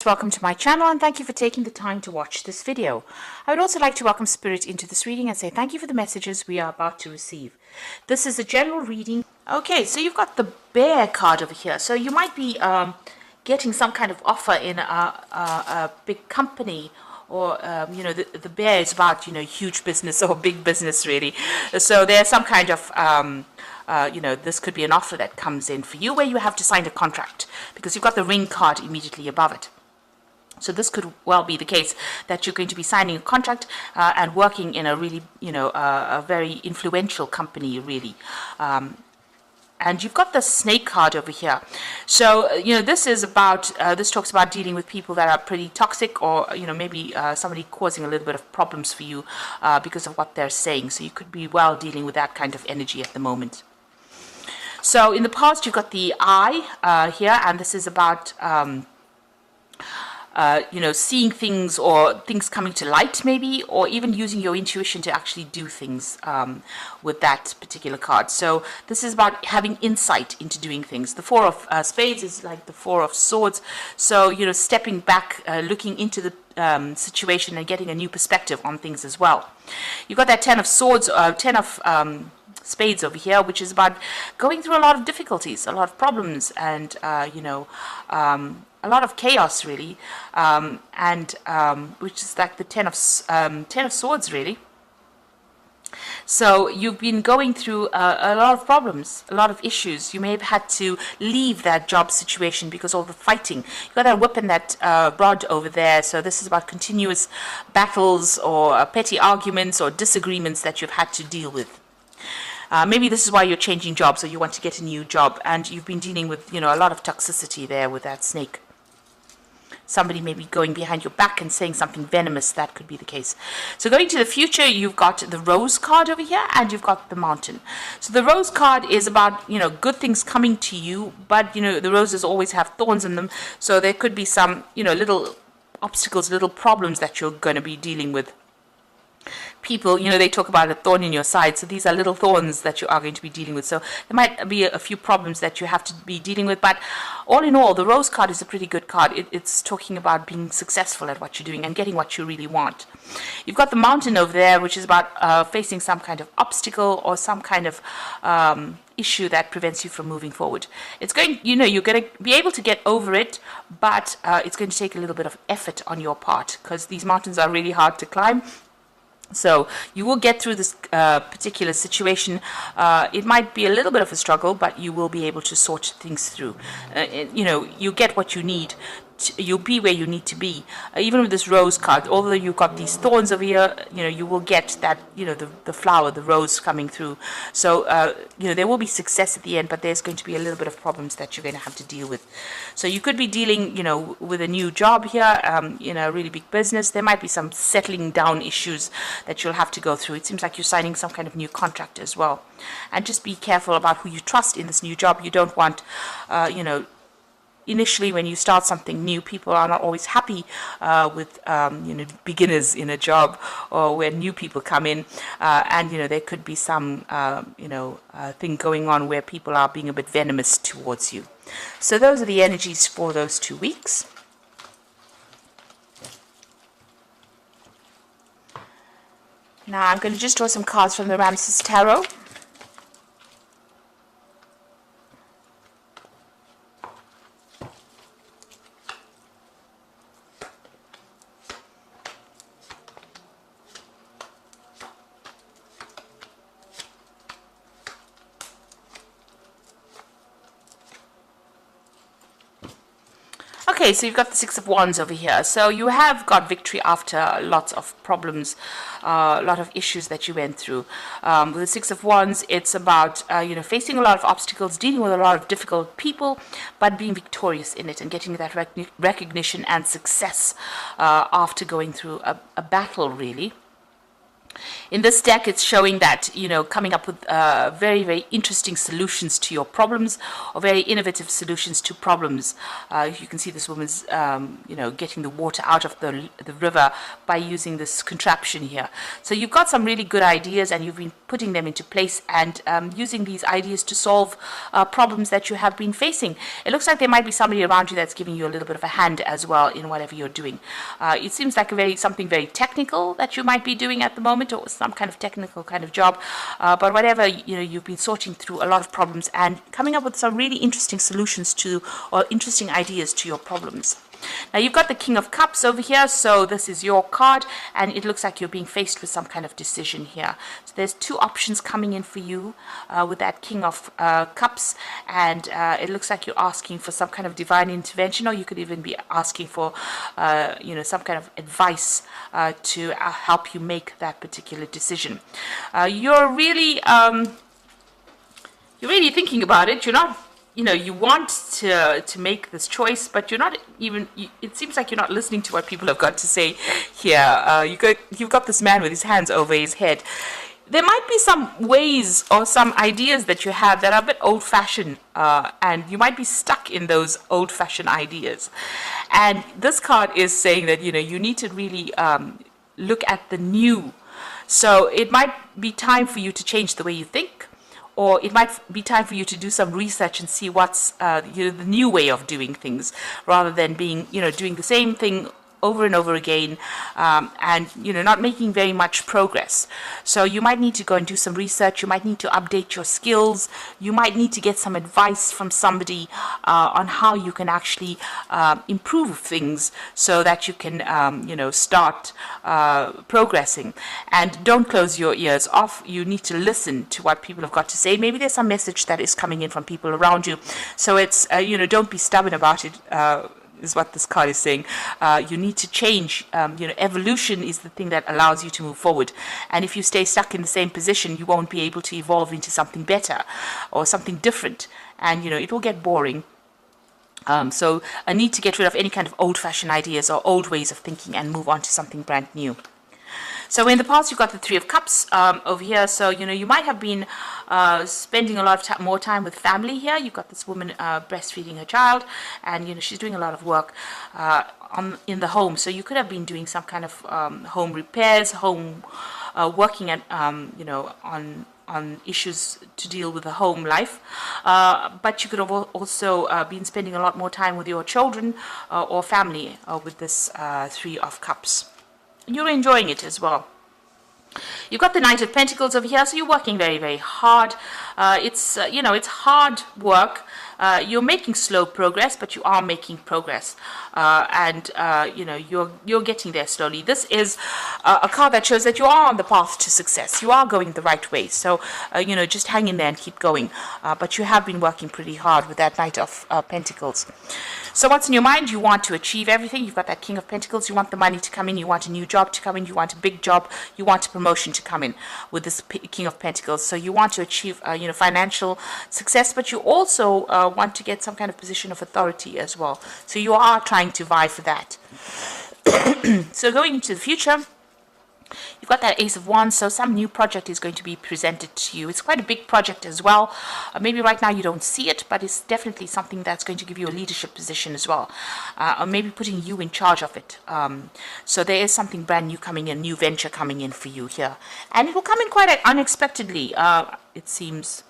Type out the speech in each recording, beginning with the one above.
Welcome to my channel and thank you for taking the time to watch this video. I would also like to welcome Spirit into this reading and say thank you for the messages we are about to receive. This is a general reading. Okay, so you've got the Bear card over here. So you might be getting some kind of offer in a big company, or the Bear is about huge business or big business really. So there's some kind of this could be an offer that comes in for you where you have to sign a contract because you've got the Ring card immediately above it. So this could well be the case that you're going to be signing a contract and working in a really, a very influential company, really. And you've got the Snake card over here. So, this is about, this talks about dealing with people that are pretty toxic, or, maybe somebody causing a little bit of problems for you because of what they're saying. So you could be well dealing with that kind of energy at the moment. So in the past, you've got the Eye here, and this is about seeing things or things coming to light maybe, or even using your intuition to actually do things with that particular card. So this is about having insight into doing things. The Four of Spades is like the Four of Swords. So, stepping back, looking into the situation and getting a new perspective on things as well. You've got that Ten of Swords, Ten of Spades over here, which is about going through a lot of difficulties, a lot of problems, and a lot of chaos really, which is like the Ten of Swords really. So you've been going through a lot of problems, a lot of issues. You may have had to leave that job situation because of all the fighting. You've got that whip and that rod over there. So this is about continuous battles or petty arguments or disagreements that you've had to deal with. Maybe this is why you're changing jobs, or you want to get a new job, and you've been dealing with, a lot of toxicity there with that Snake. Somebody may be going behind your back and saying something venomous. That could be the case. So going to the future, you've got the Rose card over here, and you've got the Mountain. So the Rose card is about, good things coming to you, but, the roses always have thorns in them. So there could be some, little obstacles, little problems that you're going to be dealing with. People, they talk about a thorn in your side. So these are little thorns that you are going to be dealing with. So there might be a few problems that you have to be dealing with. But all in all, the Rose card is a pretty good card. It's talking about being successful at what you're doing and getting what you really want. You've got the Mountain over there, which is about facing some kind of obstacle or some kind of issue that prevents you from moving forward. It's going, you're going to be able to get over it, but it's going to take a little bit of effort on your part because these mountains are really hard to climb. So you will get through this particular situation. It might be a little bit of a struggle, but you will be able to sort things through. You get what you need. You'll be where you need to be. Even with this Rose card, although you've got these thorns over here, you will get that, the flower, the rose coming through. So, there will be success at the end, but there's going to be a little bit of problems that you're going to have to deal with. So you could be dealing, with a new job here, in a really big business. There might be some settling down issues that you'll have to go through. It seems like you're signing some kind of new contract as well. And just be careful about who you trust in this new job. You don't want, initially, when you start something new, people are not always happy with beginners in a job, or when new people come in, and there could be some thing going on where people are being a bit venomous towards you. So those are the energies for those 2 weeks. Now I'm going to just draw some cards from the Ramses Tarot. Okay, so you've got the Six of Wands over here. So you have got victory after lots of problems, a lot of issues that you went through. With the Six of Wands, it's about, facing a lot of obstacles, dealing with a lot of difficult people, but being victorious in it and getting that recognition and success after going through a battle, really. In this deck, it's showing that, coming up with very, very interesting solutions to your problems, or very innovative solutions to problems. You can see this woman's, getting the water out of the river by using this contraption here. So you've got some really good ideas, and you've been putting them into place and using these ideas to solve problems that you have been facing. It looks like there might be somebody around you that's giving you a little bit of a hand as well in whatever you're doing. It seems like something very technical that you might be doing at the moment, or some kind of technical kind of job, but whatever, you've been sorting through a lot of problems and coming up with some really interesting solutions to, or interesting ideas to your problems. Now you've got the King of Cups over here, so this is your card, and it looks like you're being faced with some kind of decision here. So there's two options coming in for you with that King of Cups, and it looks like you're asking for some kind of divine intervention, or you could even be asking for some kind of advice to help you make that particular decision. You're really thinking about it. You're not, you want to make this choice, but you're not even, it seems like you're not listening to what people have got to say here. You've got this man with his hands over his head. There might be some ways or some ideas that you have that are a bit old-fashioned, and you might be stuck in those old-fashioned ideas. And this card is saying that, you need to really look at the new. So it might be time for you to change the way you think, or it might be time for you to do some research and see what's the new way of doing things, rather than being doing the same thing over and over again, and not making very much progress. So you might need to go and do some research. You might need to update your skills. You might need to get some advice from somebody on how you can actually improve things, so that you can start progressing. And don't close your ears off. You need to listen to what people have got to say. Maybe there's some message that is coming in from people around you. So it's don't be stubborn about it. Is what this card is saying. You need to change. Evolution is the thing that allows you to move forward. And if you stay stuck in the same position, you won't be able to evolve into something better or something different. And, it will get boring. So I need to get rid of any kind of old-fashioned ideas or old ways of thinking and move on to something brand new. So in the past, you've got the Three of Cups over here. So, you might have been spending a lot of more time with family here. You've got this woman breastfeeding her child, and, she's doing a lot of work in the home. So you could have been doing some kind of home repairs, working at, on issues to deal with the home life. But you could have also been spending a lot more time with your children or family with this Three of Cups. You're enjoying it as well. You've got the Knight of Pentacles over here, so you're working very, very hard. It's hard work. You're making slow progress, but you are making progress, and you're getting there slowly. This is a card that shows that you are on the path to success. You are going the right way. So just hang in there and keep going. But you have been working pretty hard with that Knight of Pentacles. So what's in your mind? You want to achieve everything. You've got that King of Pentacles. You want the money to come in. You want a new job to come in. You want a big job. You want a promotion to come in with this King of Pentacles. So you want to achieve, financial success, but you also want to get some kind of position of authority as well. So you are trying to vie for that. So going into the future, you've got that Ace of Wands, so some new project is going to be presented to you. It's quite a big project as well. Maybe right now you don't see it, but it's definitely something that's going to give you a leadership position as well. Or maybe putting you in charge of it. So there is something brand new coming in, new venture coming in for you here. And it will come in quite unexpectedly, it seems.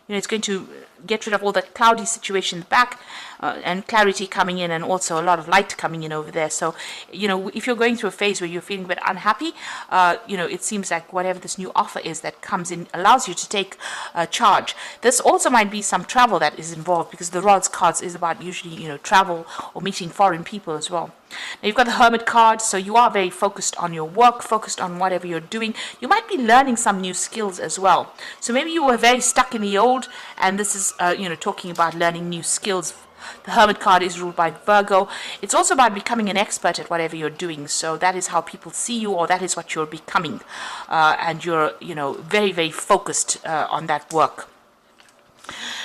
It's going to get rid of all the cloudy situation in the back, and clarity coming in, and also a lot of light coming in over there. So, if you're going through a phase where you're feeling a bit unhappy, it seems like whatever this new offer is that comes in allows you to take charge. This also might be some travel that is involved, because the Rods cards is about usually, travel or meeting foreign people as well. Now you've got the Hermit card, so you are very focused on your work, focused on whatever you're doing. You might be learning some new skills as well. So maybe you were very stuck in the old, and this is, talking about learning new skills. The Hermit card is ruled by Virgo. It's also about becoming an expert at whatever you're doing. So that is how people see you, or that is what you're becoming. And you're, very, very focused on that work.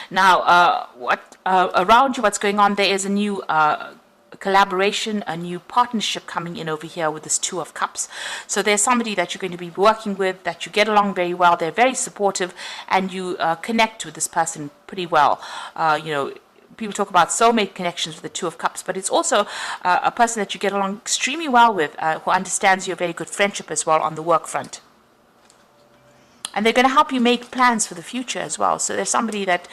Now, around you, what's going on, there is a new collaboration, a new partnership coming in over here with this Two of Cups. So there's somebody that you're going to be working with, that you get along very well, they're very supportive, and you connect with this person pretty well. People talk about soulmate connections with the Two of Cups, but it's also a person that you get along extremely well with, who understands your very good friendship as well on the work front. And they're going to help you make plans for the future as well. So there's somebody that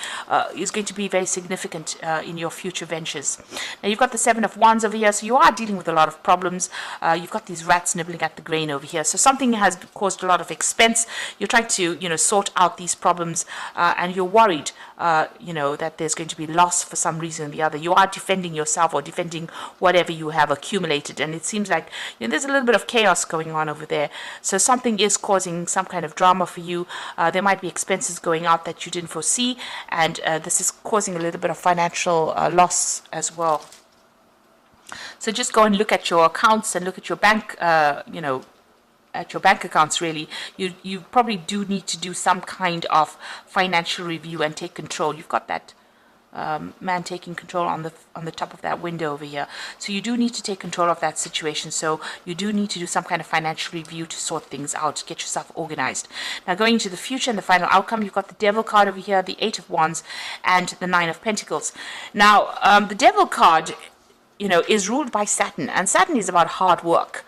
is going to be very significant in your future ventures. Now you've got the Seven of Wands over here, so you are dealing with a lot of problems. You've got these rats nibbling at the grain over here. So something has caused a lot of expense. You're trying to, sort out these problems, and you're worried, that there's going to be loss for some reason or the other. You are defending yourself or defending whatever you have accumulated, and it seems like there's a little bit of chaos going on over there. So something is causing some kind of drama for you. There might be expenses going out that you didn't foresee, and this is causing a little bit of financial loss as well. So just go and look at your accounts and look at your bank, at your bank accounts. Really, you probably do need to do some kind of financial review and take control. You've got that man taking control on the top of that window over here. So you do need to take control of that situation. So you do need to do some kind of financial review to sort things out, get yourself organized. Now going into the future and the final outcome, you've got the Devil card over here, the Eight of Wands, and the Nine of Pentacles. Now the Devil card, is ruled by Saturn, and Saturn is about hard work.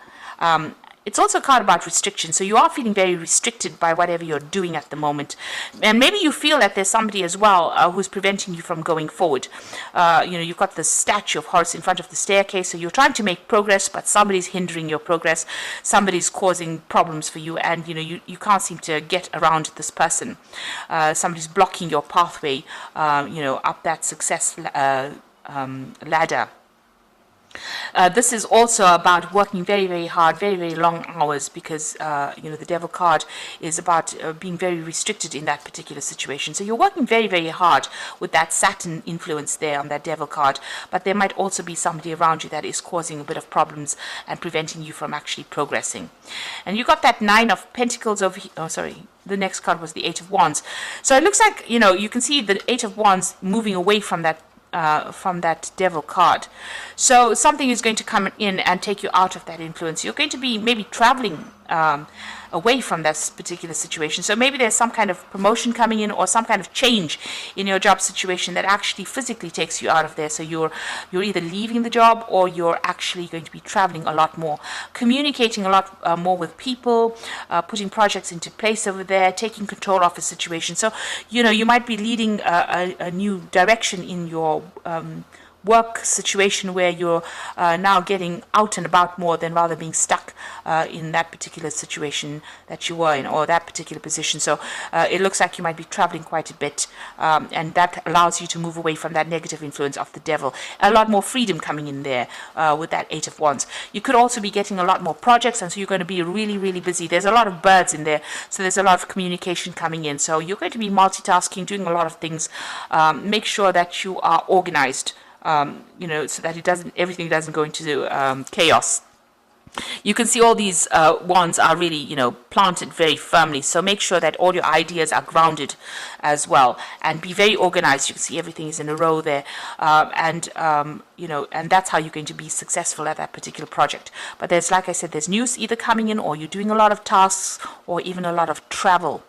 It's also a card about restriction, so you are feeling very restricted by whatever you're doing at the moment. And maybe you feel that there's somebody as well who's preventing you from going forward. You've got the statue of Horus in front of the staircase, so you're trying to make progress, but somebody's hindering your progress. Somebody's causing problems for you, and you can't seem to get around this person. Somebody's blocking your pathway, up that success ladder. This is also about working very, very hard, very, very long hours, because, the Devil card is about being very restricted in that particular situation. So you're working very, very hard with that Saturn influence there on that Devil card, but there might also be somebody around you that is causing a bit of problems and preventing you from actually progressing. And you got that Nine of Pentacles over here. Oh, sorry. The next card was the Eight of Wands. So it looks like, you can see the Eight of Wands moving away from that Devil card. So something is going to come in and take you out of that influence. You're going to be maybe traveling away from this particular situation. So maybe there's some kind of promotion coming in, or some kind of change in your job situation that actually physically takes you out of there. So you're either leaving the job, or you're actually going to be traveling a lot more, communicating a lot more with people, putting projects into place over there, taking control of a situation. So you might be leading a new direction in your work situation, where you're now getting out and about more than rather being stuck in that particular situation that you were in, or that particular position. So it looks like you might be traveling quite a bit, and that allows you to move away from that negative influence of the Devil. A lot more freedom coming in there with that Eight of Wands. You could also be getting a lot more projects, and so you're going to be really, really busy. There's a lot of birds in there, so there's a lot of communication coming in. So you're going to be multitasking, doing a lot of things. Make sure that you are organized, so that everything doesn't go into chaos. You can see all these wands are really, planted very firmly. So make sure that all your ideas are grounded as well, and be very organized. You can see everything is in a row there, and that's how you're going to be successful at that particular project. But like I said, there's news either coming in, or you're doing a lot of tasks, or even a lot of travel.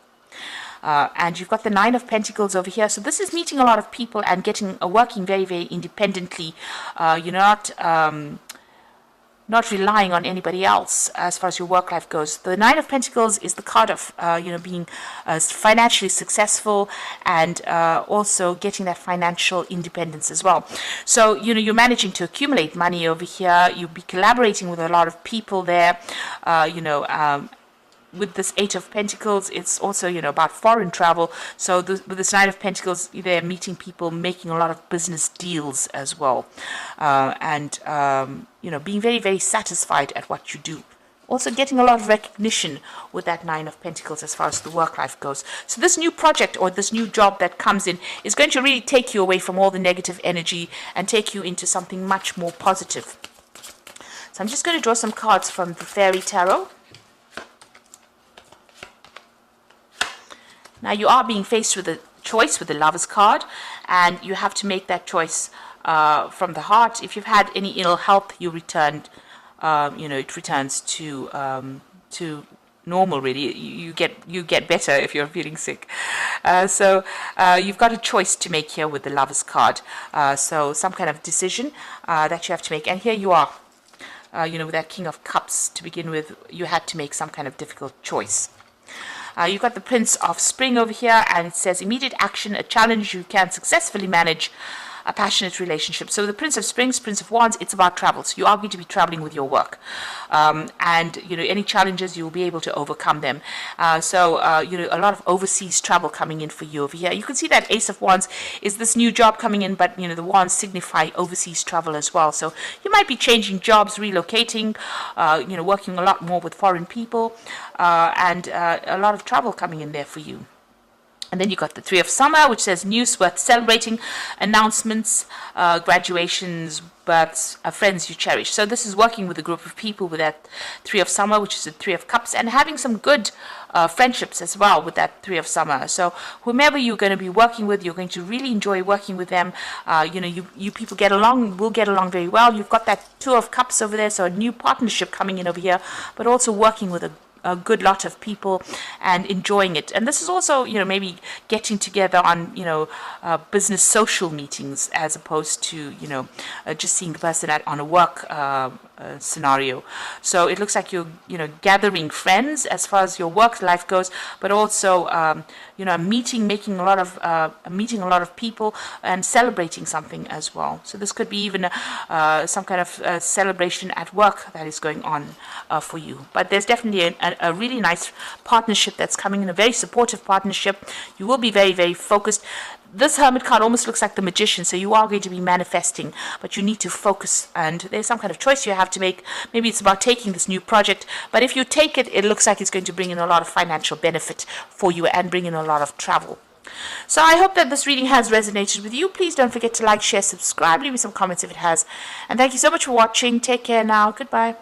And you've got the Nine of Pentacles over here. So this is meeting a lot of people and working very, very independently. You're not relying on anybody else as far as your work life goes. The Nine of Pentacles is the card of, being financially successful, and also getting that financial independence as well. So, you're managing to accumulate money over here. You'll be collaborating with a lot of people there, with this Eight of Pentacles, it's also, about foreign travel. So with this Nine of Pentacles, they're meeting people, making a lot of business deals as well. And being very, very satisfied at what you do. Also getting a lot of recognition with that Nine of Pentacles as far as the work life goes. So this new project, or this new job that comes in, is going to really take you away from all the negative energy and take you into something much more positive. So I'm just going to draw some cards from the Fairy Tarot. Now you are being faced with a choice with the Lovers card, and you have to make that choice from the heart. If you've had any ill health, you returned, it returns to normal. Really, you get better if you're feeling sick. So you've got a choice to make here with the Lovers card. So some kind of decision that you have to make, and here you are. With that King of Cups to begin with, you had to make some kind of difficult choice. You've got the Prince of Spring over here, and it says immediate action, a challenge you can successfully manage, a passionate relationship. So the Prince of Springs, Prince of Wands, it's about travel. So you are going to be traveling with your work. And, any challenges, you'll be able to overcome them. So a lot of overseas travel coming in for you over here. You can see that Ace of Wands is this new job coming in, but, the wands signify overseas travel as well. So you might be changing jobs, relocating, working a lot more with foreign people, and a lot of travel coming in there for you. And then you got the Three of Summer, which says news worth celebrating, announcements, graduations, births, friends you cherish. So this is working with a group of people with that Three of Summer, which is the Three of Cups, and having some good friendships as well with that Three of Summer. So whomever you're going to be working with, you're going to really enjoy working with them. You people will get along very well. You've got that Two of Cups over there, so a new partnership coming in over here, but also working with a good lot of people and enjoying it. And this is also, maybe getting together on, business social meetings as opposed to, just seeing the person on a work scenario. So it looks like you're, gathering friends as far as your work life goes, but also, meeting a lot of people and celebrating something as well. So this could be even some kind of celebration at work that is going on for you. But there's definitely a really nice partnership that's coming in, a very supportive partnership. You will be very, very focused. This Hermit card almost looks like the Magician, so you are going to be manifesting, but you need to focus, and there's some kind of choice you have to make. Maybe it's about taking this new project, but if you take it, it looks like it's going to bring in a lot of financial benefit for you and bring in a lot of travel. So I hope that this reading has resonated with you. Please don't forget to like, share, subscribe, leave me some comments if it has. And thank you so much for watching. Take care now. Goodbye.